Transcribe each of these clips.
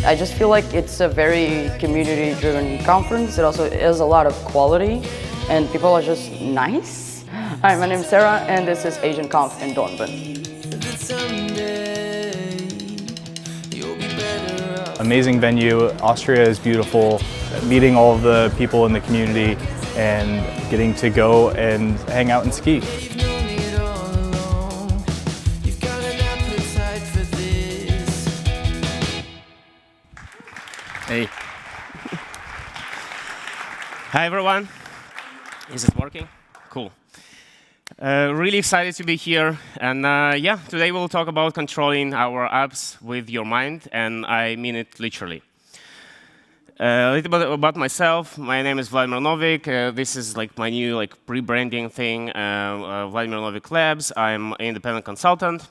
I just feel like it's a very community-driven conference. It also has a lot of quality, and people are just nice. Hi, my name is Sarah, and this is Asian Conf in Dornbirn. Amazing venue. Austria is beautiful. Meeting all of the people in the community and getting to go and hang out and ski. Hey. Hi everyone. Is it working? Cool. Really excited to be here, and yeah, today we'll talk about controlling our apps with your mind, and I mean it literally. A little bit about myself. My name is Vladimir Novick. This is like my new rebranding thing, Vladimir Novick Labs. I'm an independent consultant.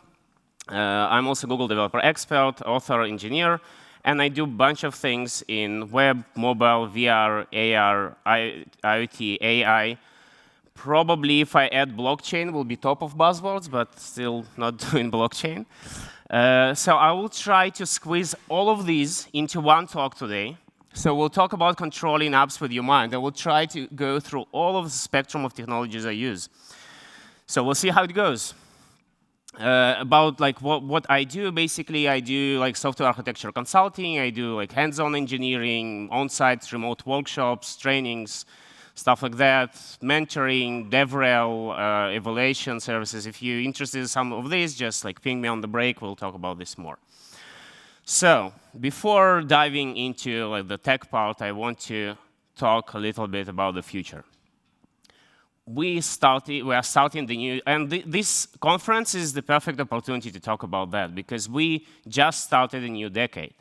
I'm also Google developer expert, author, engineer, and I do a bunch of things in web, mobile, VR, AR, IoT, AI. Probably if I add blockchain, will be top of buzzwords, but still not doing blockchain. So I will try to squeeze all of these into one talk today. So we'll talk about controlling apps with your mind. I will try to go through all of the spectrum of technologies I use. So we'll see how it goes. About what I do, basically I do software architecture consulting, I do hands-on engineering, on-site remote workshops, trainings, stuff like that, mentoring, DevRel, evaluation services. If you're interested in some of these, just ping me on the break, we'll talk about this more. So before diving into the tech part, I want to talk a little bit about the future. We are starting the new, and this conference is the perfect opportunity to talk about that, because we just started a new decade.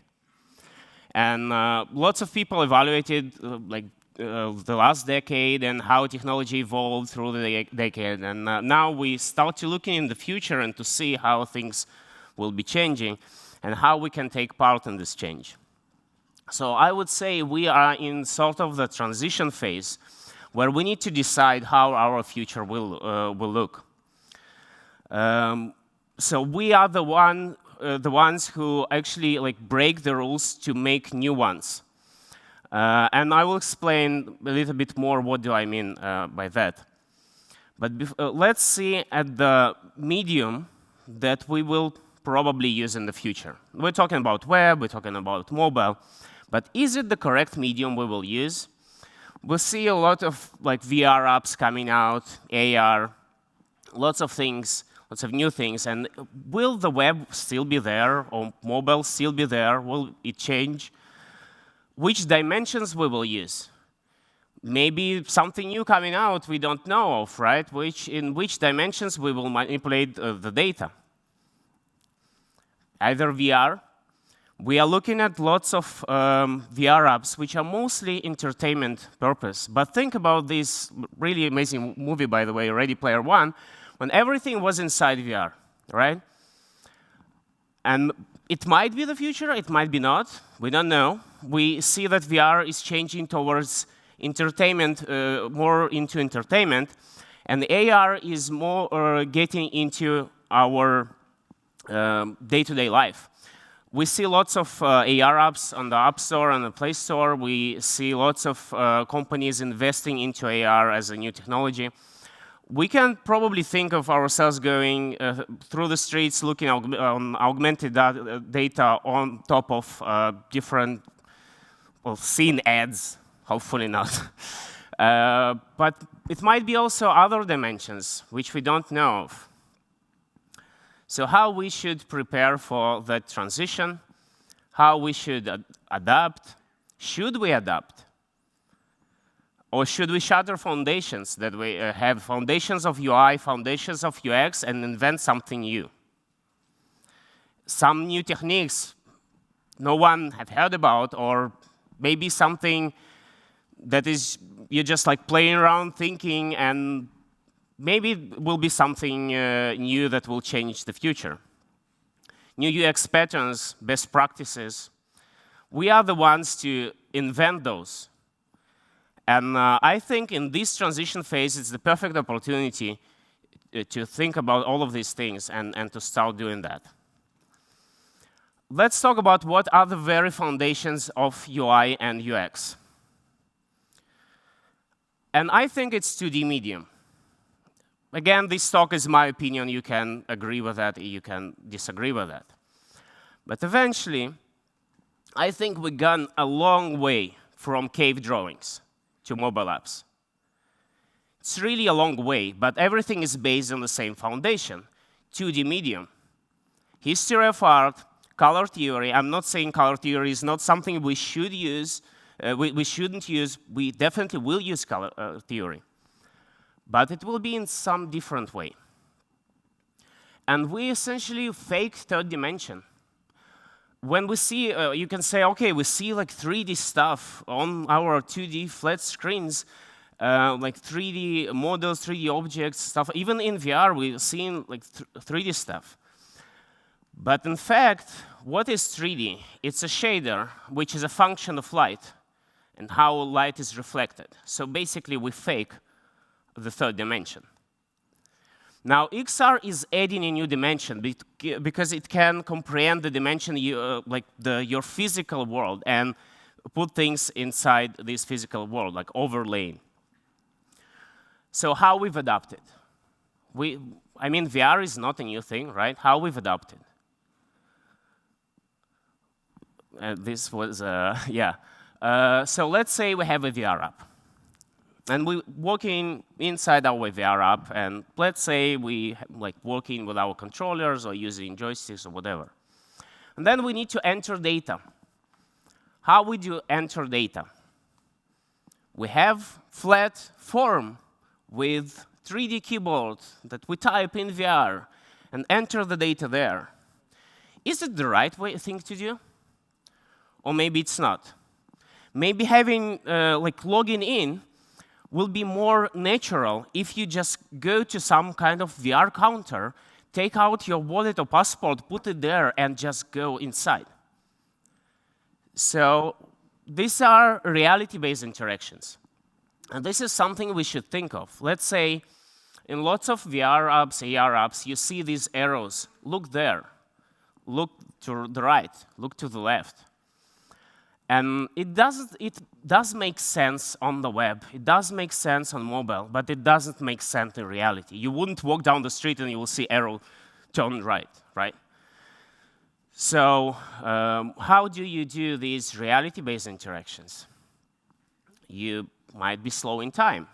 And lots of people evaluated the last decade and how technology evolved through the decade. And now we start to look in the future and to see how things will be changing and how we can take part in this change. So I would say we are in sort of the transition phase where we need to decide how our future will look. So we are the ones who actually break the rules to make new ones. And I will explain a little bit more what do I mean by that. But let's see at the medium that we will probably use in the future. We're talking about web, we're talking about mobile, but is it the correct medium we will use? We'll see a lot of VR apps coming out, AR, lots of things, lots of new things. And will the web still be there, or mobile still be there? Will it change? Which dimensions we will use? Maybe something new coming out we don't know of, right? In which dimensions we will manipulate the data? Either VR. We are looking at lots of VR apps, which are mostly entertainment purpose. But think about this really amazing movie, by the way, Ready Player One, when everything was inside VR, right? And it might be the future, it might be not. We don't know. We see that VR is changing towards entertainment, more into entertainment, and AR is more getting into our day-to-day life. We see lots of AR apps on the App Store and the Play Store. We see lots of companies investing into AR as a new technology. We can probably think of ourselves going through the streets, looking on augmented data on top of different, seeing ads, hopefully not. But it might be also other dimensions, which we don't know of. So how we should prepare for that transition, how we should adapt. Should we adapt? Or should we shatter foundations that we have, foundations of UI, foundations of UX, and invent something new? Some new techniques no one had heard about, or maybe something that is you're just playing around thinking, and maybe it will be something new that will change the future. New UX patterns, best practices. We are the ones to invent those. And I think in this transition phase, it's the perfect opportunity to think about all of these things and to start doing that. let's talk about what are the very foundations of UI and UX. And I think it's 2D medium. Again, this talk is my opinion. You can agree with that, you can disagree with that. But eventually, I think we've gone a long way from cave drawings to mobile apps. It's really a long way, but everything is based on the same foundation, 2D medium. History of art, color theory. I'm not saying color theory is not something we should use, we shouldn't use. We definitely will use color theory. But it will be in some different way. And we essentially fake third dimension. When we see, you can say, OK, we see like 3D stuff on our 2D flat screens, like 3D models, 3D objects, stuff. Even in VR, we've seen like 3D stuff. But in fact, what is 3D? It's a shader, which is a function of light and how light is reflected. So basically, we fake the third dimension. Now, XR is adding a new dimension because it can comprehend the dimension, like your physical world, and put things inside this physical world, like overlaying. So how we've adapted? I mean, VR is not a new thing, right? How we've adapted? This was, yeah. So let's say we have a VR app. And we're working inside our VR app, and let's say we like working with our controllers or using joysticks or whatever. And then we need to enter data. How would you enter data? We have flat form with 3D keyboard that we type in VR and enter the data there. Is it the right thing to do? Or maybe it's not. Maybe having like logging in will be more natural if you just go to some kind of VR counter, take out your wallet or passport, put it there, and just go inside. So these are reality-based interactions. And this is something we should think of. Let's say in lots of VR apps, AR apps, you see these arrows. Look there. Look to the right. Look to the left. And it does make sense on the web. It does make sense on mobile, but it doesn't make sense in reality. You wouldn't walk down the street and you will see arrow turn right, right? So how do you do these reality-based interactions? You might be slowing time.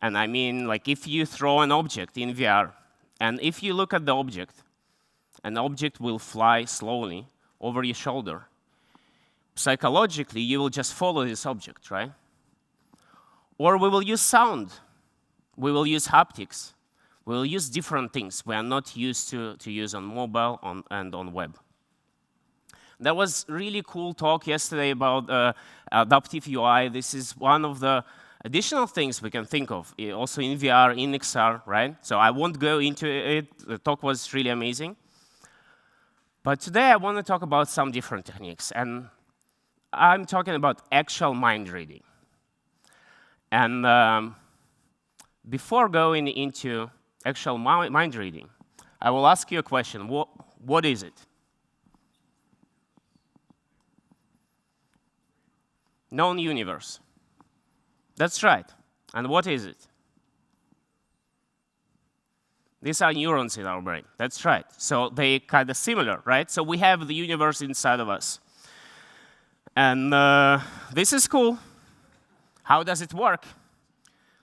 And I mean, like if you throw an object in VR, and if you look at the object, an object will fly slowly over your shoulder. Psychologically, you will just follow this object, right? Or we will use sound. We will use haptics. We will use different things we are not used to use on mobile and on web. There was really cool talk yesterday about adaptive UI. This is one of the additional things we can think of, also in VR, in XR, right? So I won't go into it. The talk was really amazing. But today I want to talk about some different techniques. And I'm talking about actual mind reading. And before going into actual mind reading, I will ask you a question. What is it? Known universe. That's right. And what is it? These are neurons in our brain. That's right. So they kind of similar, right? So we have the universe inside of us. And this is cool. How does it work?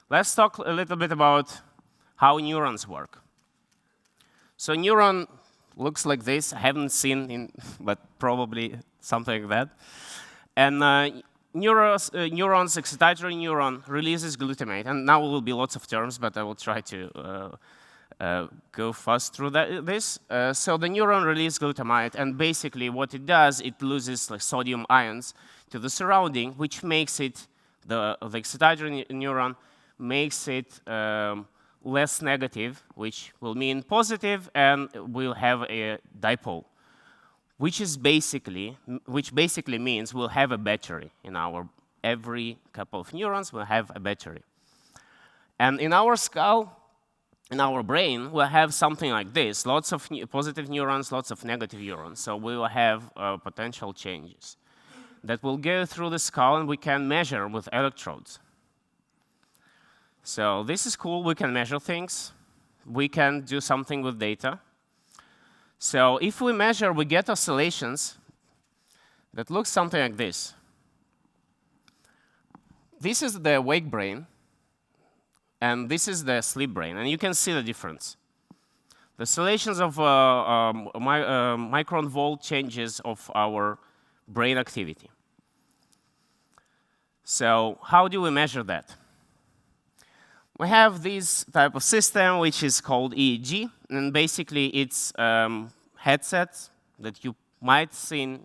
Let's talk a little bit about how neurons work. So neuron looks like this. I haven't seen, but probably something like that. And neurons, excitatory neuron releases glutamate. And now will be lots of terms, but I will try to go fast through this. So the neuron releases glutamate, and basically what it does, it loses like sodium ions to the surrounding, which makes it, the excitatory neuron makes it less negative, which will mean positive, and we'll have a dipole, which basically means we'll have a battery in every couple of neurons will have a battery. And in our skull, in our brain, we'll have something like this, lots of positive neurons, lots of negative neurons. So we will have potential changes that will go through the skull, and we can measure with electrodes. So this is cool. We can measure things. We can do something with data. So if we measure, we get oscillations that look something like this. This is the awake brain, and this is the sleep brain, and you can see the difference. The oscillations of micron volt changes of our brain activity. So how do we measure that? We have this type of system, which is called EEG, and basically it's headsets that you might see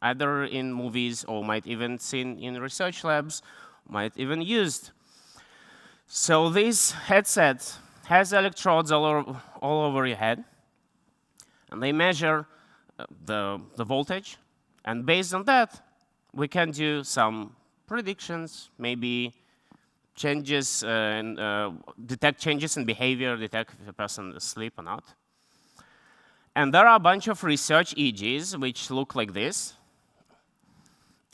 either in movies or might even seen in research labs, might even used. So this headset has electrodes all over your head, and they measure the voltage, and based on that, we can do some predictions, maybe changes, detect changes in behavior, detect if a person is asleep or not. And there are a bunch of research EEGs which look like this.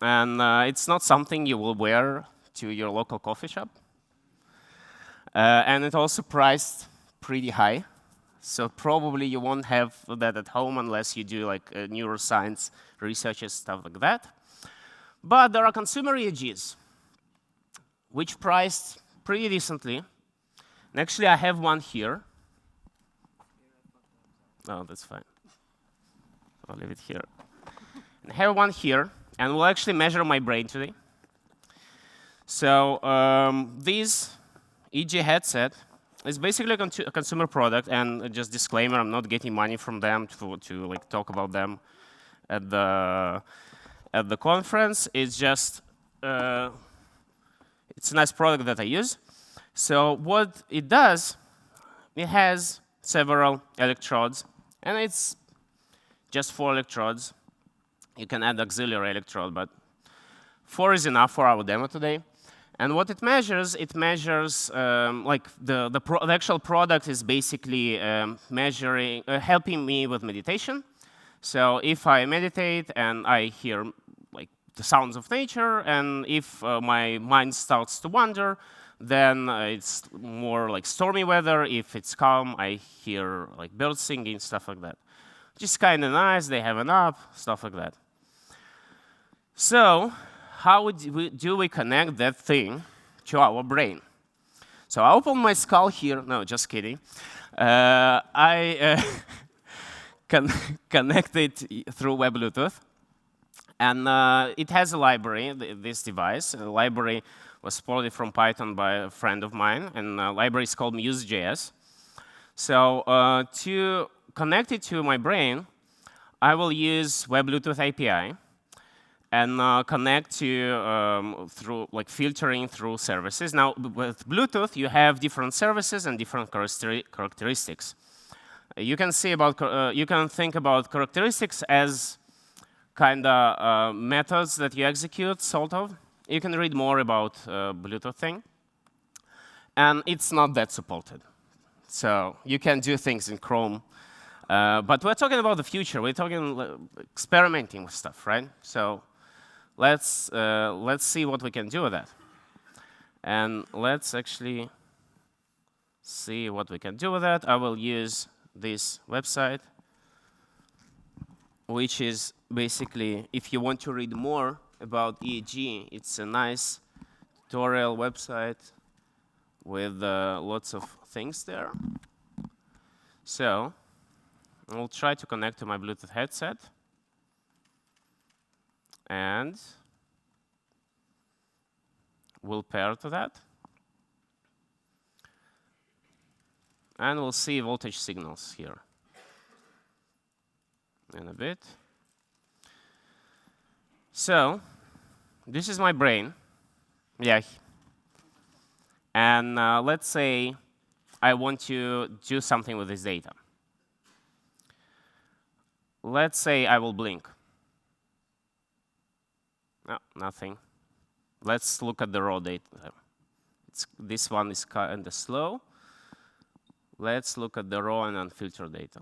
And it's not something you will wear to your local coffee shop. And it's also priced pretty high. So probably you won't have that at home unless you do like neuroscience research and stuff like that. But there are consumer EEGs, which priced pretty decently. And actually, I have one here. Oh, that's fine. I'll leave it here. And I have one here, and we'll actually measure my brain today. So this EEG headset is basically a consumer product, and just disclaimer, I'm not getting money from them to like talk about them at the conference. It's just it's a nice product that I use. So what it does, it has several electrodes, and it's just 4 electrodes. You can add auxiliary electrode, but 4 is enough for our demo today. And what it measures like the actual product is basically helping me with meditation. So if I meditate and I hear like the sounds of nature, and if my mind starts to wander, then it's more like stormy weather. If it's calm, I hear like birds singing, stuff like that. Just kind of nice. They have an app, stuff like that. So how do we connect that thing to our brain? So I open my skull here. No, just kidding. I connect it through web Bluetooth. And it has a library, this device. The library was ported from Python by a friend of mine, and the library is called Muse.js. So to connect it to my brain, I will use web Bluetooth API and connect to through like filtering through services. Now, with Bluetooth, you have different services and different characteristics. You can think about characteristics as kind of methods that you execute, sort of. You can read more about Bluetooth thing. And it's not that supported. So you can do things in Chrome. But we're talking about the future. We're talking experimenting with stuff, right? So let's see what we can do with that. And let's actually see what we can do with that. I will use this website, which is basically, if you want to read more about EEG, it's a nice tutorial website with lots of things there. So I'll try to connect to my Bluetooth headset. And we'll pair to that. And we'll see voltage signals here in a bit. So this is my brain. Yeah. And let's say I want to do something with this data. Let's say I will blink. No, nothing. Let's look at the raw data. This one is kind of slow. Let's look at the raw and unfiltered data.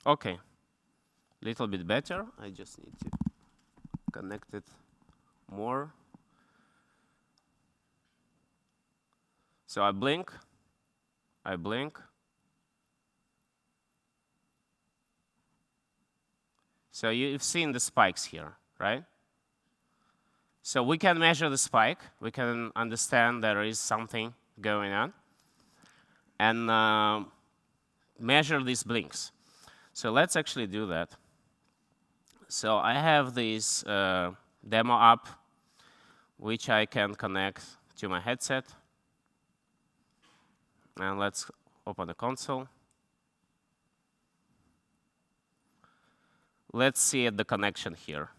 OK, little bit better. I just need to connect it more. So I blink. So you've seen the spikes here, right? So we can measure the spike. We can understand there is something going on, and measure these blinks. So let's actually do that. So I have this demo app, which I can connect to my headset. And let's open the console. Let's see the connection here.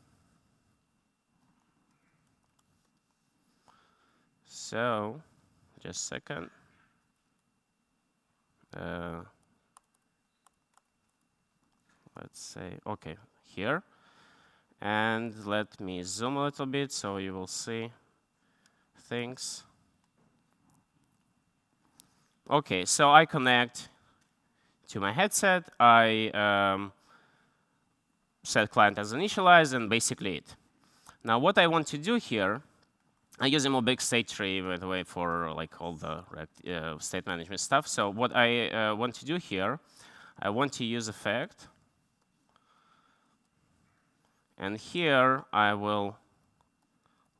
So, just a second. Let's say, OK, here. And let me zoom a little bit so you will see things. OK, so I connect to my headset. I set client as initialized, and basically it. Now, what I want to do here, I use a more big state tree, by the way, for like all the state management stuff. So what I want to do here, I want to use effect. And here, I will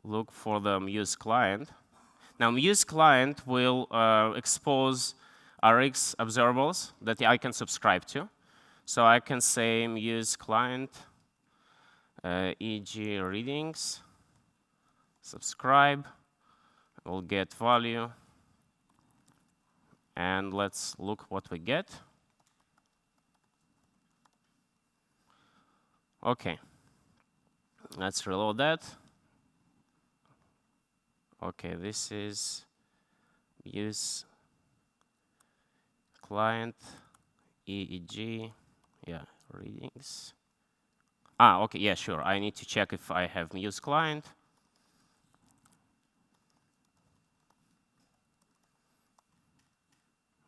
look for the Muse client. Now, Muse client will expose Rx observables that I can subscribe to. So I can say Muse client, EG readings, subscribe. We'll get value. And let's look what we get. OK. Let's reload that. OK, this is Muse client, EEG, yeah, readings. OK, yeah, sure. I need to check if I have Muse client.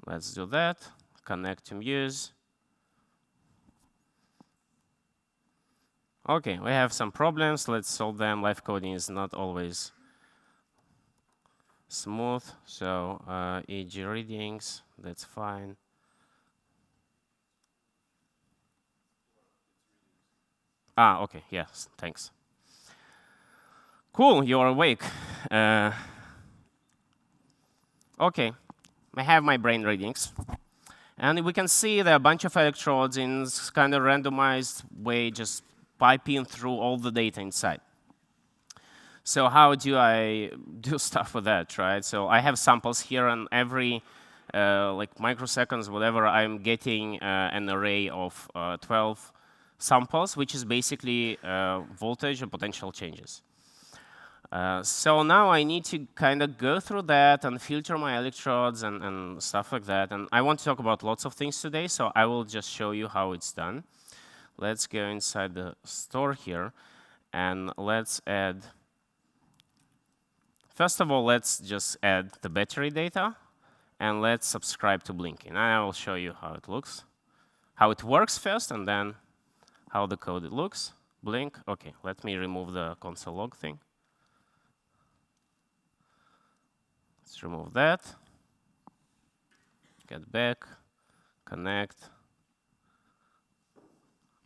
Let's do that. Connect to Muse. OK, we have some problems. Let's solve them. Live coding is not always smooth. So EEG readings, that's fine. OK, yes, thanks. Cool, you're awake. OK, I have my brain readings. And we can see there are a bunch of electrodes in kind of randomized way, just piping through all the data inside. So how do I do stuff with that, right? So I have samples here, and every like microseconds, whatever, I'm getting an array of 12 samples, which is basically voltage and potential changes. So now I need to kind of go through that and filter my electrodes and stuff like that. And I want to talk about lots of things today, so I will just show you how it's done. Let's go inside the store here, and let's add. First of all, let's just add the battery data, and let's subscribe to blinking. And I will show you how it looks, how it works first, and then how the code looks. Blink. OK, let me remove the console log thing. Let's remove that. Get back. Connect.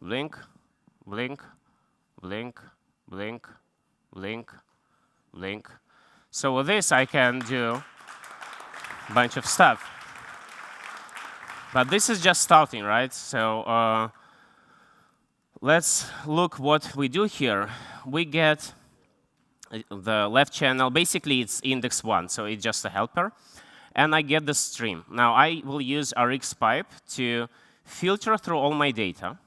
Blink, blink, blink, blink, blink, blink. So with this, I can do a bunch of stuff. But this is just starting, right? So let's look what we do here. We get the left channel. Basically, it's index 1, so it's just a helper. And I get the stream. Now, I will use Rx pipe to filter through all my data.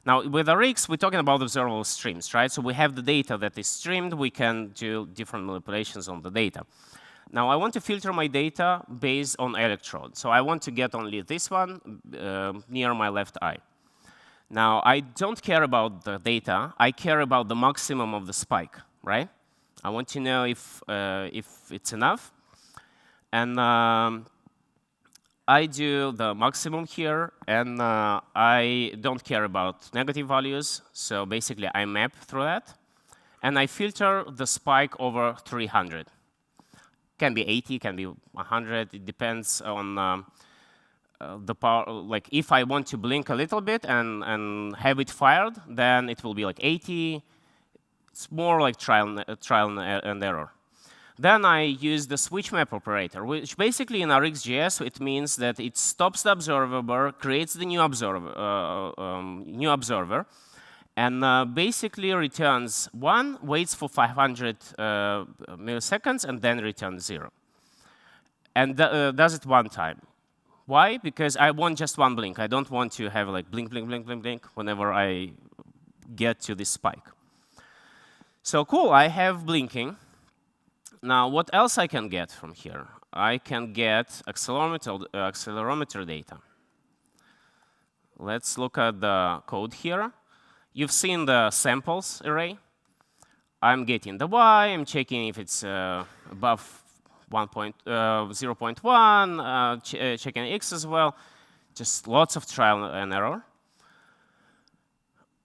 Now, with Rx, we're talking about observable streams, right? So we have the data that is streamed. We can do different manipulations on the data. Now, I want to filter my data based on electrode. So I want to get only this one near my left eye. Now, I don't care about the data. I care about the maximum of the spike, right? I want to know if it's enough. And I do the maximum here, and I don't care about negative values. So basically, I map through that. And I filter the spike over 300. Can be 80, can be 100. It depends on the power. Like if I want to blink a little bit and have it fired, then it will be like 80. It's more like trial and error. Then I use the switch map operator, which basically in RxJS, it means that it stops the observable, creates the new observer, and basically returns 1, waits for 500 milliseconds, and then returns 0. And does it one time. Why? Because I want just one blink. I don't want to have like blink, blink, blink, blink, blink whenever I get to this spike. So cool, I have blinking. Now, what else I can get from here? I can get accelerometer data. Let's look at the code here. You've seen the samples array. I'm getting the Y. I'm checking if it's above 0.1, checking X as well. Just lots of trial and error.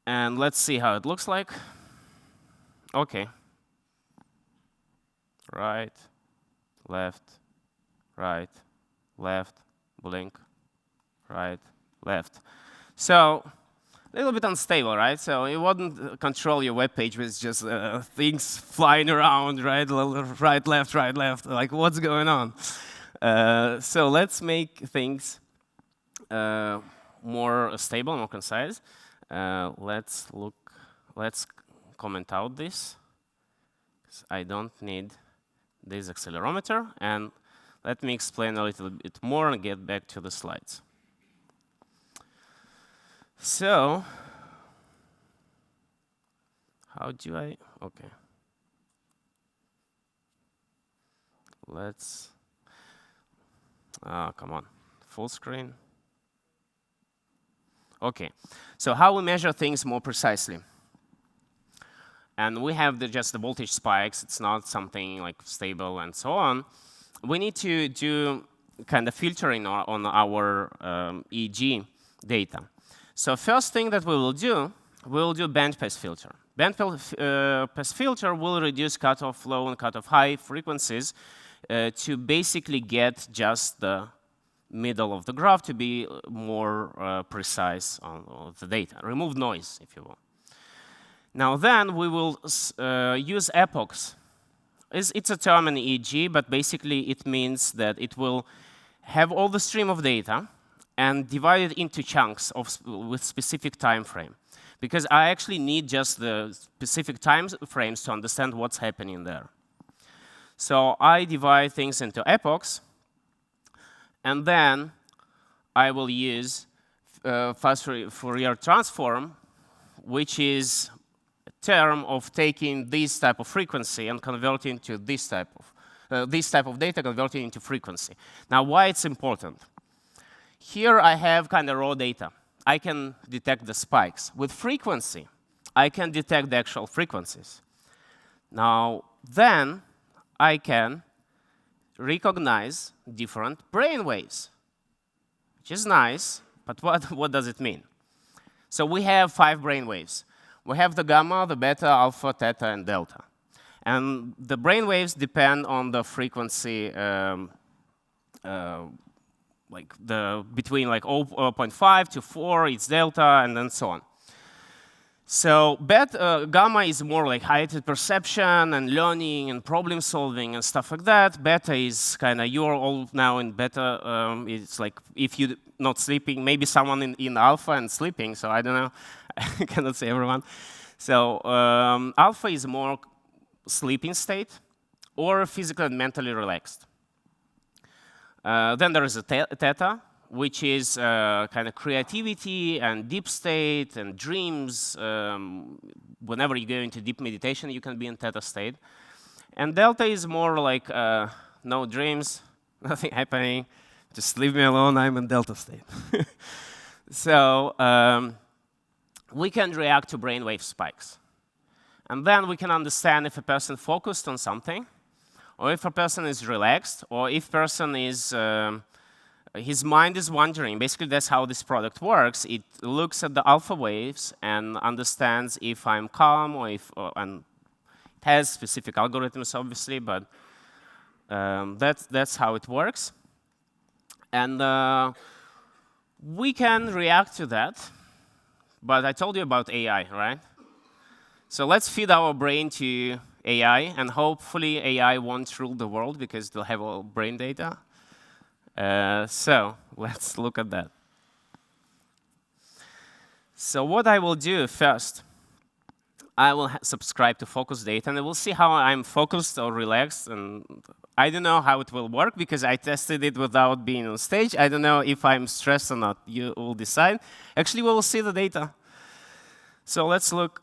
And let's see how it looks like. OK. Right, left, blink, right, left. So a little bit unstable, right? So it wouldn't control your web page with just things flying around, right, left, like what's going on? So let's make things more stable, more concise. Let's comment out this. I don't need this accelerometer, and let me explain a little bit more and get back to the slides. So, how do I? OK. Let's. Come on, full screen. OK. So how we measure things more precisely? And we have just the voltage spikes. It's not something like stable and so on. We need to do kind of filtering on our EEG data. So first thing that we will do bandpass filter. Bandpass filter will reduce cutoff low and cutoff high frequencies to basically get just the middle of the graph to be more precise on the data. Remove noise, if you will. Now then, we will use epochs. It's a term in EEG, but basically it means that it will have all the stream of data and divide it into chunks with specific time frame. Because I actually need just the specific time frames to understand what's happening there. So I divide things into epochs, and then I will use fast Fourier transform, which is term of taking this type of frequency and converting to this type of data, converting into frequency. Now, why it's important? Here I have kind of raw data. I can detect the spikes. With frequency, I can detect the actual frequencies. Now, then I can recognize different brain waves, which is nice, but what does it mean? So we have 5 brain waves. We have the gamma, the beta, alpha, theta, and delta. And the brain waves depend on the frequency, between 0.5 to 4, it's delta, and then so on. So gamma is more like heightened perception and learning and problem solving and stuff like that. Beta is kind of, you're all now in beta. It's like if you're not sleeping, maybe someone in alpha and sleeping, so I don't know. I cannot say everyone. So alpha is more sleeping state or physically and mentally relaxed. Then there is a theta, which is kind of creativity and deep state and dreams. Whenever you go into deep meditation, you can be in theta state. And delta is more like no dreams, nothing happening, just leave me alone, I'm in delta state. So we can react to brainwave spikes. And then we can understand if a person focused on something or if a person is relaxed, or if person is his mind is wandering. Basically, that's how this product works. It looks at the alpha waves and understands if I'm calm or if, and it has specific algorithms, obviously, but that's how it works. And we can react to that, but I told you about AI, right? So let's feed our brain to AI, and hopefully AI won't rule the world because they'll have all brain data. So let's look at that. So what I will do first, I will subscribe to focus data, and we'll see how I'm focused or relaxed. And I don't know how it will work because I tested it without being on stage. I don't know if I'm stressed or not. You will decide. Actually, we will see the data. So let's look.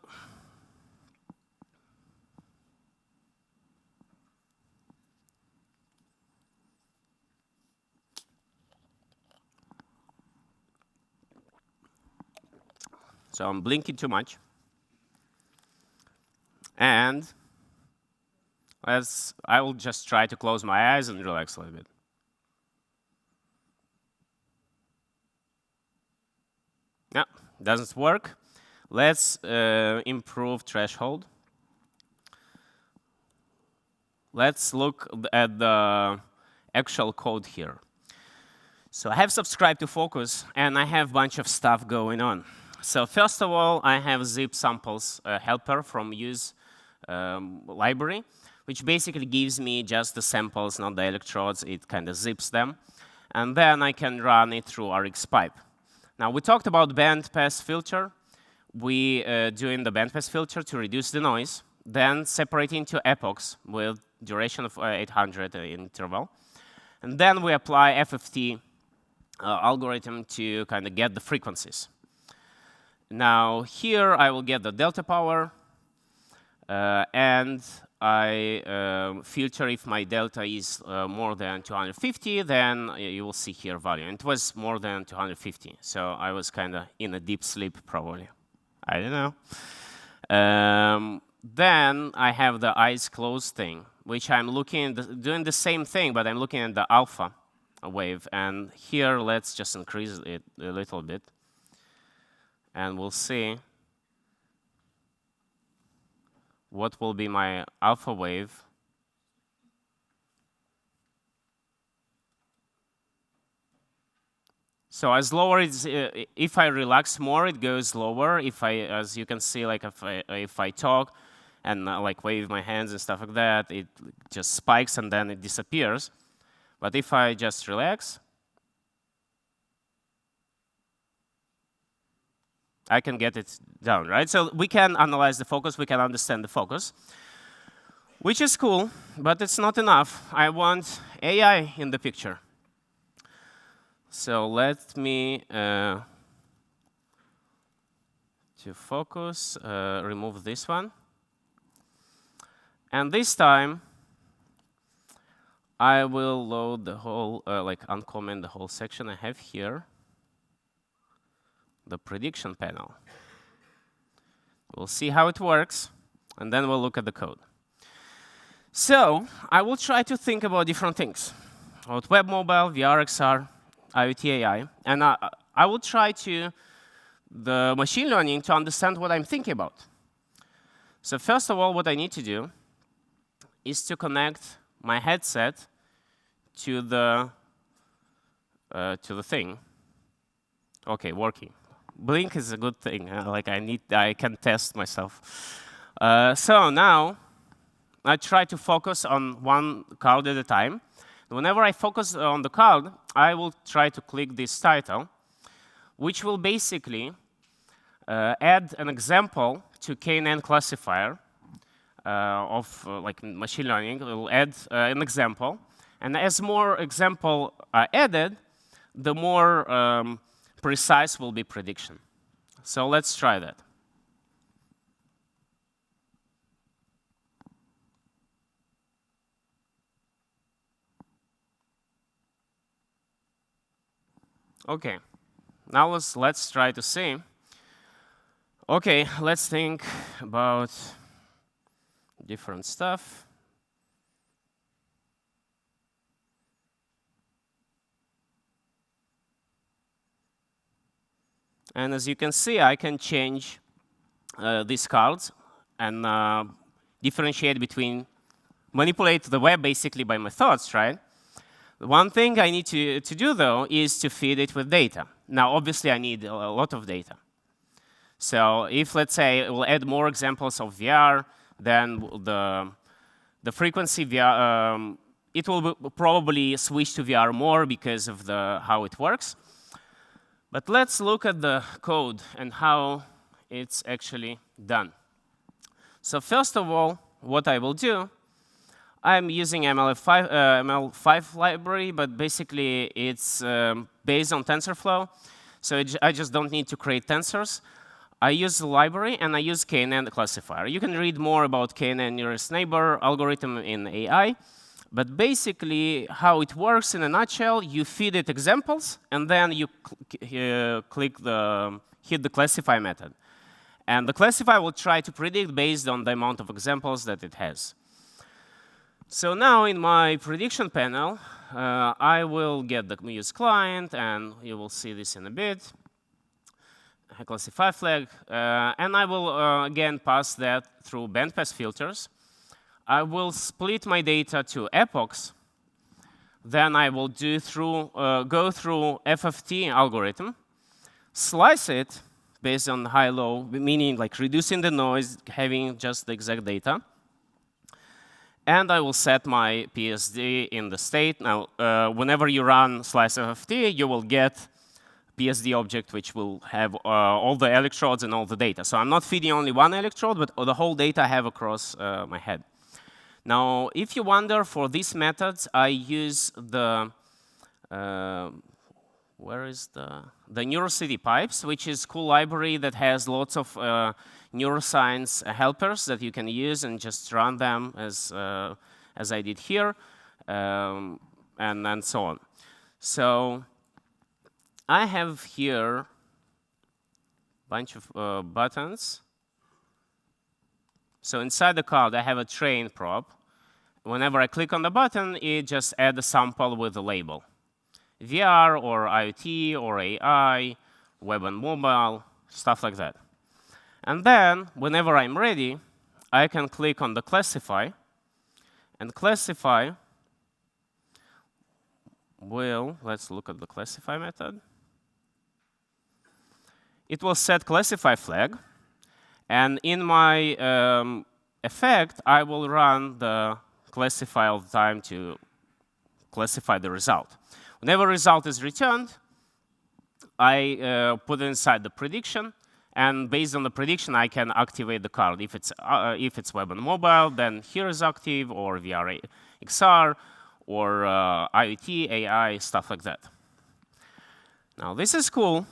So I'm blinking too much. And I will just try to close my eyes and relax a little bit. No, doesn't work. Let's improve threshold. Let's look at the actual code here. So I have subscribed to focus, and I have a bunch of stuff going on. So first of all, I have zip samples helper from use library, which basically gives me just the samples, not the electrodes. It kind of zips them. And then I can run it through RxPipe. Now, we talked about bandpass filter. We doing the bandpass filter to reduce the noise, then separate into epochs with duration of 800 interval. And then we apply FFT algorithm to kind of get the frequencies. Now, here I will get the delta power, and I filter if my delta is more than 250, then you will see here value. And it was more than 250, so I was kind of in a deep sleep, probably. I don't know. Then I have the eyes closed thing, which I'm looking, doing the same thing, but I'm looking at the alpha wave. And here, let's just increase it a little bit. And we'll see what will be my alpha wave. So as lower, if I relax more, it goes lower. If I, as you can see, like if I talk and like wave my hands and stuff like that, it just spikes and then it disappears. But if I just relax, I can get it down, right? So we can analyze the focus, we can understand the focus, which is cool, but it's not enough. I want AI in the picture. So let me, to focus, remove this one. And this time, I will load the whole, like uncomment the whole section I have here. The prediction panel. We'll see how it works, and then we'll look at the code. So I will try to think about different things, about web mobile, VR, XR, IoT, AI, and I will try to the machine learning to understand what I'm thinking about. So first of all, what I need to do is to connect my headset to the thing. Okay, working. Blink is a good thing. Like I can test myself. So now I try to focus on one card at a time. Whenever I focus on the card, I will try to click this title, which will basically add an example to KNN classifier of like machine learning. It will add an example, and as more example are added, the more precise will be prediction. So let's try that. Okay, now let's try to see. Okay, let's think about different stuff. And as you can see, I can change these cards and differentiate between, manipulate the web basically by my thoughts, right? One thing I need to do, though, is to feed it with data. Now, obviously, I need a lot of data. So if, let's say, we'll add more examples of VR, then the frequency VR, it will probably switch to VR more because of how it works. But let's look at the code and how it's actually done. So first of all, what I will do, I'm using ML5 library, but basically it's based on TensorFlow. So I just don't need to create tensors. I use the library, and I use KNN classifier. You can read more about KNN nearest neighbor algorithm in AI. But basically, how it works in a nutshell, you feed it examples, and then you hit the classify method. And the classify will try to predict based on the amount of examples that it has. So now in my prediction panel, I will get the use client, and you will see this in a bit. A classify flag, and I will again pass that through bandpass filters. I will split my data to epochs. Then I will go through FFT algorithm, slice it based on high-low, meaning like reducing the noise, having just the exact data. And I will set my PSD in the state. Now, whenever you run slice FFT, you will get PSD object, which will have all the electrodes and all the data. So I'm not feeding only one electrode, but the whole data I have across my head. Now, if you wonder, for these methods, I use the NeuroCity pipes, which is a cool library that has lots of neuroscience helpers that you can use and just run them as I did here, and so on. So I have here a bunch of buttons. So inside the card, I have a train prop. Whenever I click on the button, it just adds a sample with a label. VR or IoT or AI, web and mobile, stuff like that. And then, whenever I'm ready, I can click on the classify. And classify will, let's look at the classify method. It will set classify flag. And in my effect, I will run the classify all the time to classify the result. Whenever a result is returned, I put it inside the prediction. And based on the prediction, I can activate the card. If it's web and mobile, then here is active, or VR XR, or IoT, AI, stuff like that. Now, this is cool.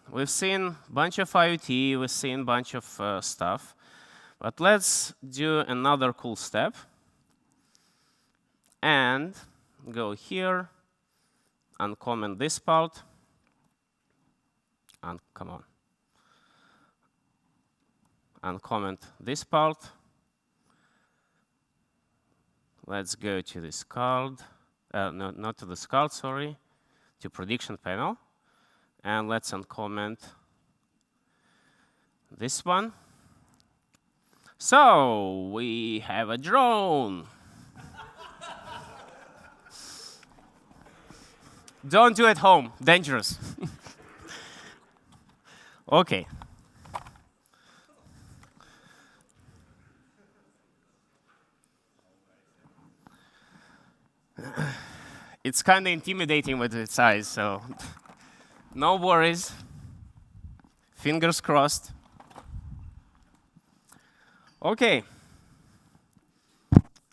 We've seen a bunch of IoT, we've seen a bunch of stuff. But let's do another cool step. And go here, uncomment this part. And come on. Uncomment this part. Let's go to this card. No, not to this card, sorry. To prediction panel. And let's uncomment this one. So we have a drone. Don't do it at home, dangerous. Okay. It's kind of intimidating with its size, so no worries. Fingers crossed. Okay.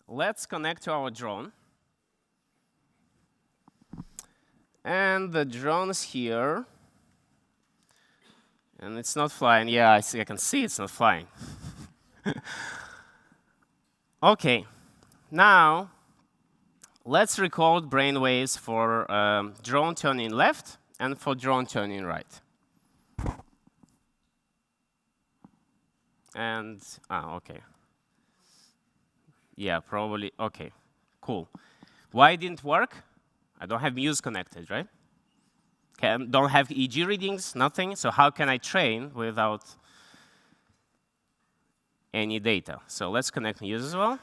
Let's connect to our drone. And the drone is here. And it's not flying. Yeah, I can see it's not flying. Okay. Now, let's record brainwaves for drone turning left and for drone turning right. And, okay. Yeah, probably, okay, cool. Why it didn't work? I don't have Muse connected, right? don't have EEG readings, nothing. So how can I train without any data? So let's connect Muse as well.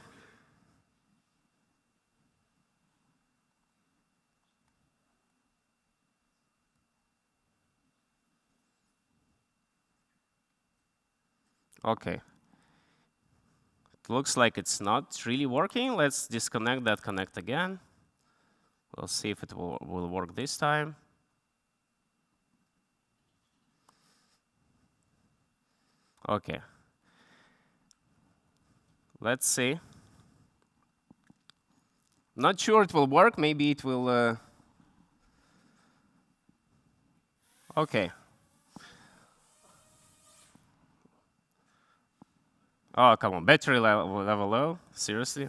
OK. It looks like it's not really working. Let's disconnect that, connect again. We'll see if it will work this time. OK. Let's see. Not sure it will work. Maybe it will. OK. Oh, come on. Battery level low? Seriously?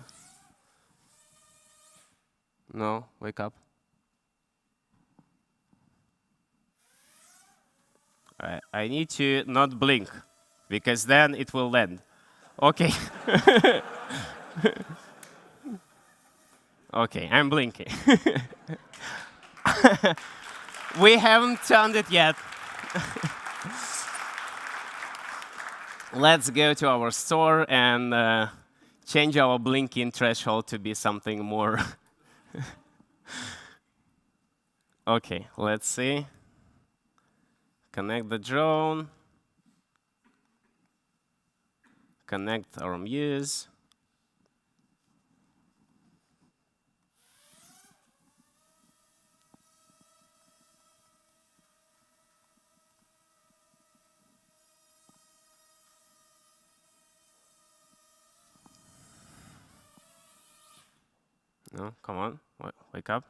No, wake up. All right. I need to not blink, because then it will land. OK. OK, I'm blinking. We haven't turned it yet. Let's go to our store and change our blinking threshold to be something more. OK, let's see. Connect the drone. Connect our Muse. No, come on, wake up.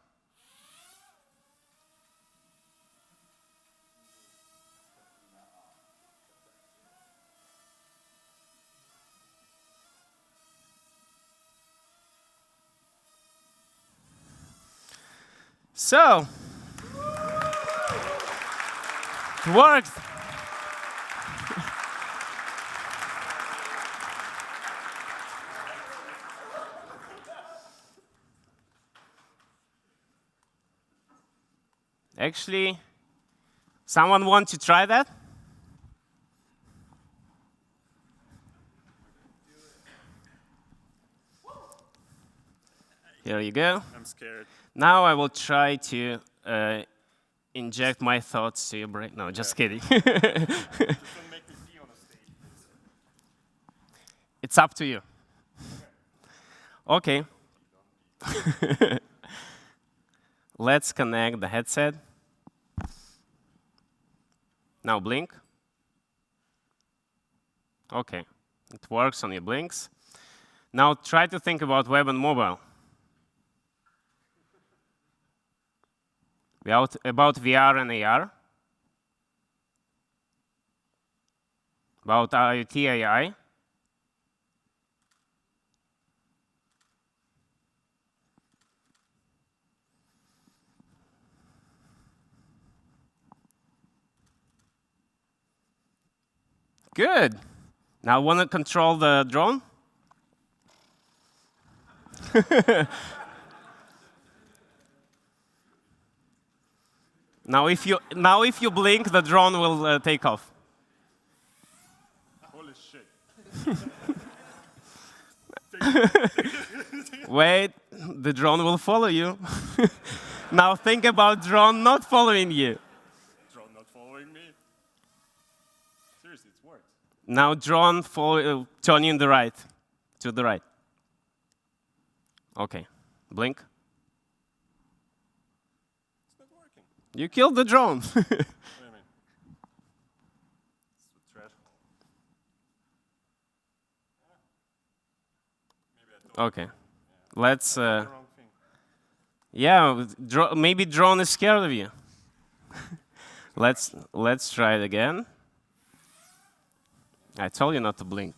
So, it worked. Actually, someone want to try that? Here you go. I'm scared. Now I will try to inject my thoughts to your brain. No, just kidding. Just don't make me pee on the stage, please. It's up to you. OK. Let's connect the headset. Now blink. OK. It works on your blinks. Now try to think about web and mobile. About VR and AR. About IoT AI. Good. Now want to control the drone? Now if you blink, the drone will take off. Holy shit. Wait, the drone will follow you. Now think about drone not following you. Drone not following me? Seriously, it's worked. Now drone turning to the right. OK, blink. It's not working. You killed the drone. What do you mean? It's trash. Maybe I don't. OK, let's. The wrong thing. Yeah, maybe drone is scared of you. Let's try it again. I told you not to blink.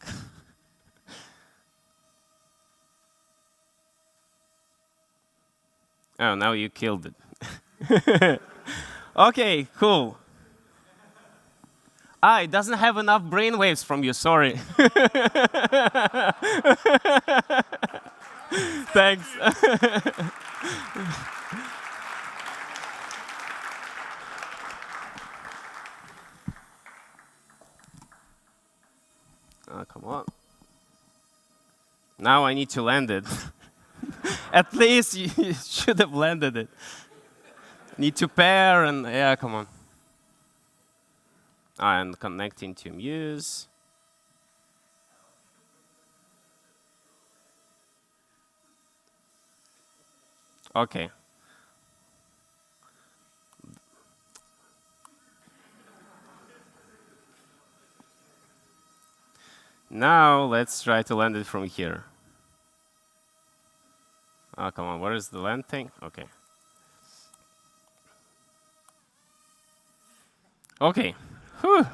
Oh, now you killed it. OK, cool. It doesn't have enough brain waves from you, sorry. Thanks. Come on. Now I need to land it. At least you should have landed it. Need to pair and yeah, come on. And connecting to Muse. Okay. Now let's try to land it from here. Oh, come on, where is the land thing? Okay. Okay. Whew.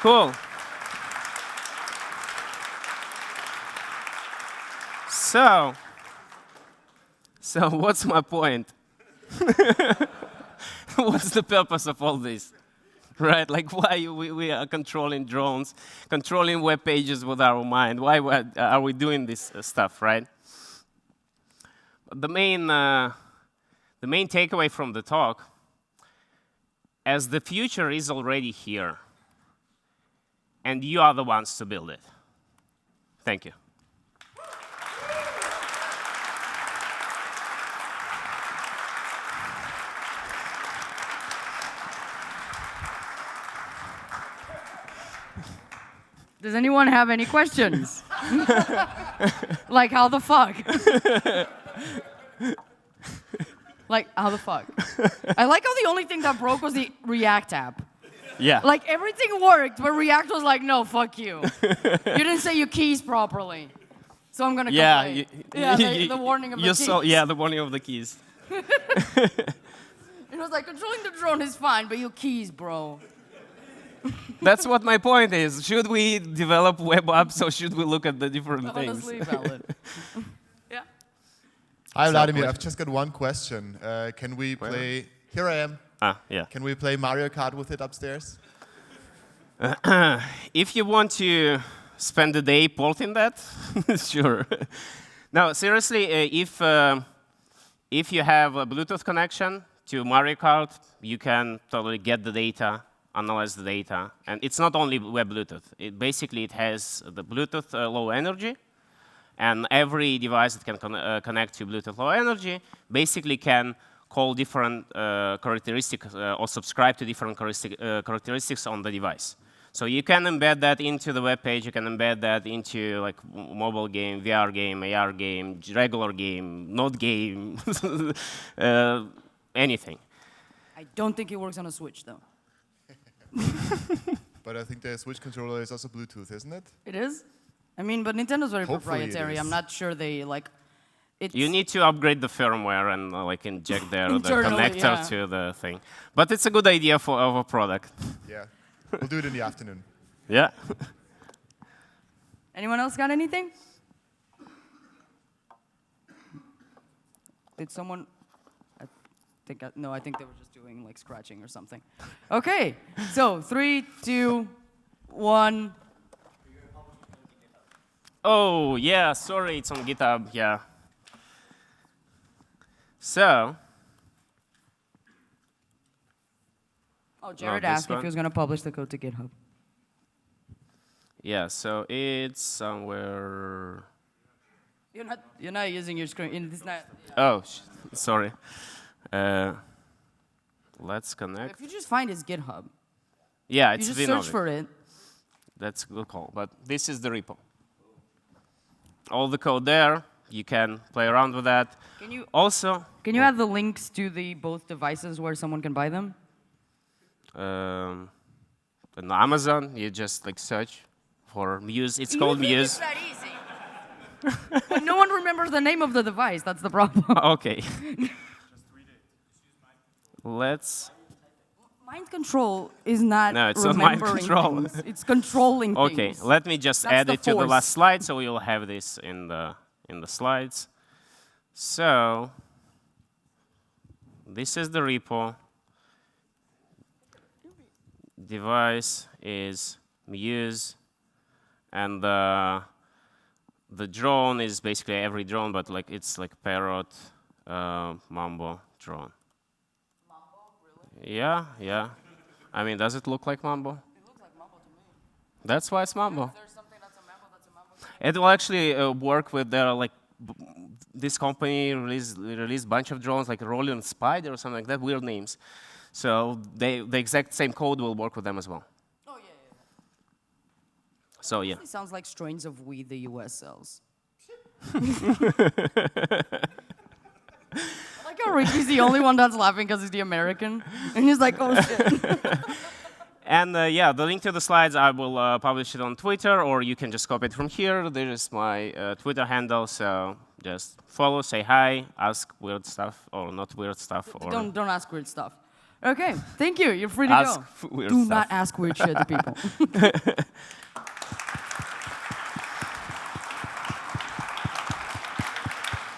Cool. So what's my point? What's the purpose of all this? Right? Like why we are controlling drones, controlling web pages with our mind? Why are we doing this stuff, right? The main takeaway from the talk, as the future is already here, and you are the ones to build it. Thank you. Does anyone have any questions? Like, how the fuck? Like, how the fuck? I like how the only thing that broke was the React app. Yeah. Like, everything worked, but React was like, no, fuck you. You didn't say your keys properly. So I'm gonna complain. The warning of the keys. Yeah, the warning of the keys. It was like, controlling the drone is fine, but your keys, bro. That's what my point is. Should we develop web apps or should we look at the different things? Honestly valid. Yeah. Hi, Vladimir. I've just got one question. Can we play... Here I am. Yeah. Can we play Mario Kart with it upstairs? If you want to spend the day porting that, sure. Now, seriously, if you have a Bluetooth connection to Mario Kart, you can totally get the data, analyze the data. And it's not only web Bluetooth. It has the Bluetooth low energy, and every device that can connect to Bluetooth low energy basically can call different characteristics or subscribe to different characteristics on the device. So you can embed that into the web page. You can embed that into like mobile game, VR game, AR game, regular game, not game, anything. I don't think it works on a Switch, though. But I think the Switch controller is also Bluetooth, isn't it? It is? I mean, but Nintendo's very Hopefully proprietary. I'm not sure they, like... You need to upgrade the firmware and like inject the connector to the thing. But it's a good idea for our product. Yeah. We'll do it in the afternoon. Yeah. Anyone else got anything? Did someone... No, I think they were just doing like scratching or something. Okay, so 3, 2, 1. Oh, yeah, sorry, it's on GitHub, yeah. So. Oh, Jared asked if he was going to publish the code to GitHub. Yeah, so it's somewhere. You're not using your screen. It's not. Oh, sorry. Let's connect. If you just find his GitHub. Yeah, it's you just search Novick. for it. That's a good call. But this is the repo. All the code there. You can play around with that. Can you also? Can you add the links to the both devices where someone can buy them? On Amazon, you just like search for Muse. It's called Muse. It's that easy. But no one remembers the name of the device. That's the problem. Okay. Let's. Mind control is not No, it's not mind remembering control. things. It's controlling Okay, things. let me just That's add the it to the force. last slide, so you'll have this in the slides. So this is the repo. Device is Muse, and the drone is basically every drone, but like it's like Parrot, Mambo drone. Mambo, really? Yeah, yeah. I mean, does it look like Mambo? It looks like Mambo to me. That's why it's Mambo. If there's something that's a Mambo, that's a Mambo. It will actually work with their this company released a bunch of drones like Rolling Spider or something like that, weird names. So the exact same code will work with them as well. Oh, yeah, yeah. So yeah. It sounds like strains of weed the US sells. Like how Ricky's the only one that's laughing because he's the American. And he's like, oh shit. And yeah, the link to the slides, I will publish it on Twitter, or you can just copy it from here. There is my Twitter handle, so just follow, say hi, ask weird stuff, or not weird stuff. Or Don't ask weird stuff. Okay, thank you. You're free to ask go. weird Do stuff. not ask weird shit to people.